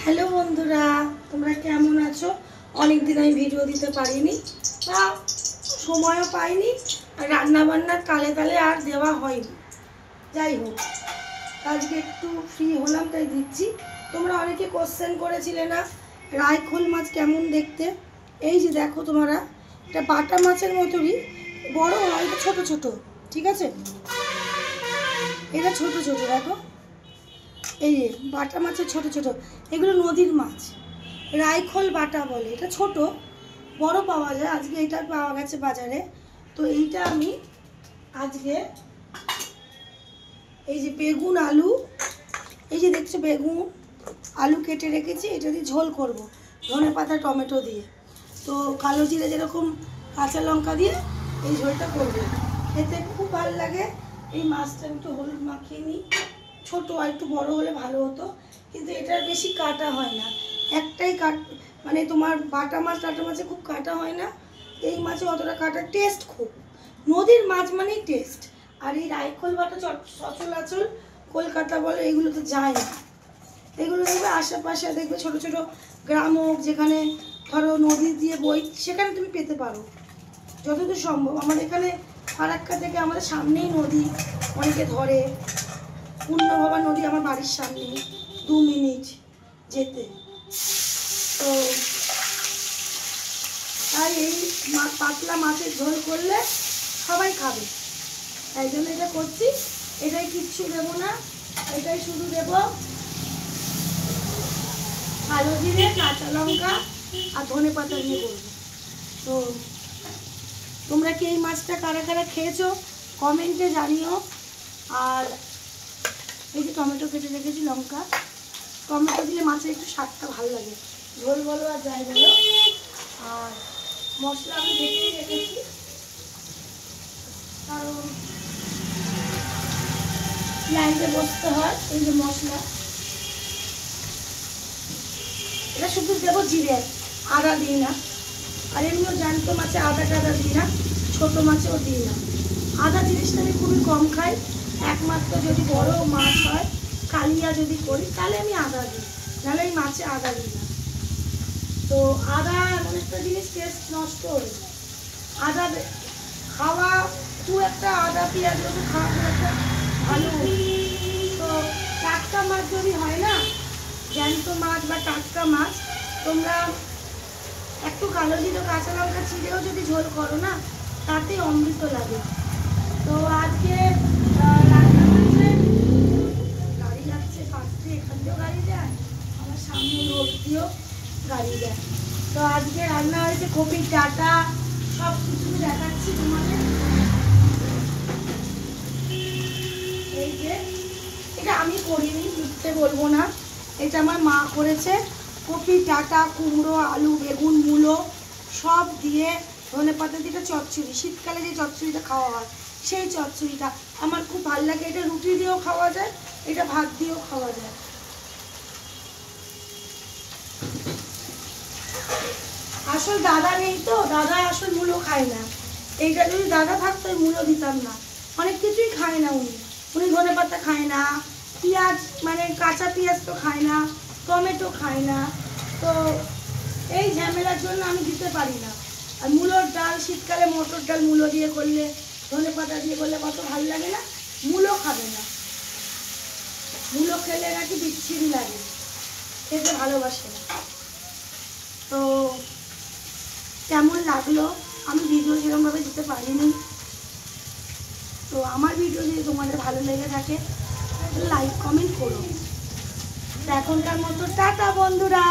Hello বন্ধুরা, তোমরা কেমন আছো? অনেক দিন আমি ভিডিও দিতে পারিনি বা সময়ও পাইনি, আর রান্নাবান্নার তালে তালে আর দেওয়া হয়নি। যাই হোক, আজকে একটু ফ্রি হলাম তাই দিচ্ছি। তোমরা অনেকে কোশ্চেন করেছিলে না রায়খোল মাছ কেমন দেখতে। এই যে দেখো তোমরা, এটা বাটা মাছের মতোই, বড় নয়, এটা ছোটো ছোটো, ঠিক আছে? এটা ছোটো ছোটো দেখো, এই বাটা মাছের ছোট ছোট, এগুলো নদীর মাছ, রায়খোল বাটা বলে। এটা ছোট, বড় পাওয়া যায়, আজকে এটা পাওয়া গেছে বাজারে। তো এইটা আমি আজকে এই যে বেগুন আলু, এই যে দেখছো বেগুন আলু কেটে রেখেছি, এটা দিয়ে ঝোল করব ধনেপাতা টমেটো দিয়ে। তো কালো জিরে যেরকম কাঁচা লঙ্কা দিয়ে এই ঝোলটা করবো, খেতে খুব ভালো লাগে। এই মাছটা একটু হলুদ মাখিয়ে নিই, ছোটো আর একটু বড় হলে ভালো হতো, কিন্তু এটার বেশি কাটা হয় না। একটাই মানে তোমার বাটা মাছ টাটা মাছে খুব কাটা হয় না, এই মাছে অতটা কাটা, টেস্ট খুব, নদীর মাছ মানেই টেস্ট। আর এই রায়খোল বাটা সচরাচর কলকাতা বলে এগুলো তো যায় না। এগুলো দেখবে আশেপাশে, দেখবে ছোট ছোট গ্রাম হোক, যেখানে ধরো নদী দিয়ে বই, সেখানে তুমি পেতে পারো যতদূর সম্ভব। আমাদের এখানে ফারাক্কা থেকে আমাদের সামনেই নদী, অনেকে ধরে। পূর্ণভবা নদী আমার বাড়ির সামনে, 2 মিনিট যেতে। তো তাই এই পাতলা মাছের ঝোল করলে সবাই খাবে, তাই জন্য এটা করছি। এটাই কিচ্ছু দেবো না, এটাই শুধু দেবো কালো জিরে, কাঁচা লঙ্কা আর ধনেপাতা দিয়ে করবো। তো তোমরা কি এই মাছটা কারা কারা খেয়েছো কমেন্টে জানিও। আর এই যে টমেটো কেটে রেখেছি, লঙ্কা, টমেটো দিলে মাছের একটু স্বাদটা ভালো লাগে, ঝোল বলো আর যাই বলো। আর মশলা আমি বেটে রেখেছি, কারণ লাইনে বসতে হয়। এই যে মশলা, এটা শুধু দেবো জিরে, আদা দিই না। আর এমনিও জ্যান্ত মাছে আদা টাদা দিই না, ছোটো মাছেও দিই না। আদা জিনিসটা আমি খুবই কম খাই, একমাত্র যদি বড় মাছ হয়, কালিয়া যদি করি, তাহলে আমি আদা দিই, নাহলে এই মাছে আদা দিই না। তো আদা এমন একটা জিনিস, টেস্ট নষ্ট হয়ে যায়। আদা খাওয়া খুব একটা, আদা পেঁয়াজ রসুন খাওয়া খুব একটা ভালো। তো টাটকা মাছ যদি হয় না, জ্যান্ত মাছ বা টাটকা মাছ, তোমরা একটু কালো জিরে কাঁচা লঙ্কা চিড়েও যদি ঝোল করো না, তাতে অমৃত লাগে। তো আজকে রান্না হয়েছে, গাড়ি যাচ্ছে পাশ দিয়ে, এখান দিয়েও গাড়ি যায়, আমার সামনে রোড দিয়েও গাড়ি যায়। তো আজকে রান্না হয়েছে কপির ডাঁটা, সব কিছু দেখাচ্ছি তোমাদের। এই যে এটা আমি করিনি, মিথ্যে বলবো না, এটা আমার মা করেছে। কপি ডাঁটা, কুমড়ো, আলু, বেগুন, মূলো সব দিয়ে ধনেপাতা দিয়ে চচ্চড়ি, শীতকালে যে চচ্চড়িটা খাওয়া হয় সেই চচ্চড়িটা আমার খুব ভালো লাগে। এটা রুটি দিয়েও খাওয়া যায়, এটা ভাত দিয়েও খাওয়া যায়। আসল দাদা নেই তো, দাদা আসল মূলো খায় না। এইটা যদি দাদা থাকতো মূলো দিতাম না। অনেক কিছুই খায় না উনি, উনি ধনেপাতা খায় না, পেঁয়াজ মানে কাঁচা পেঁয়াজ তো খায় না, টমেটো খায় না। তো এই ঝামেলার জন্য আমি দিতে পারি না। আর মূলোর ডাল, শীতকালে মটর ডাল মূলো দিয়ে করলে, ধনেপাতা দিয়ে করলে কত ভালো লাগে না। মূলো খাবে না, মূলো খেলে নাকি বিচ্ছিরি লাগে, খেতে ভালোবাসে না। তো কেমন লাগলো, আমি ভিডিও সেরকমভাবে দিতে পারিনি। তো আমার ভিডিও যদি তোমাদের ভালো লেগে থাকে, লাইক কমেন্ট করো। এখনকার মতো টাটা বন্ধুরা।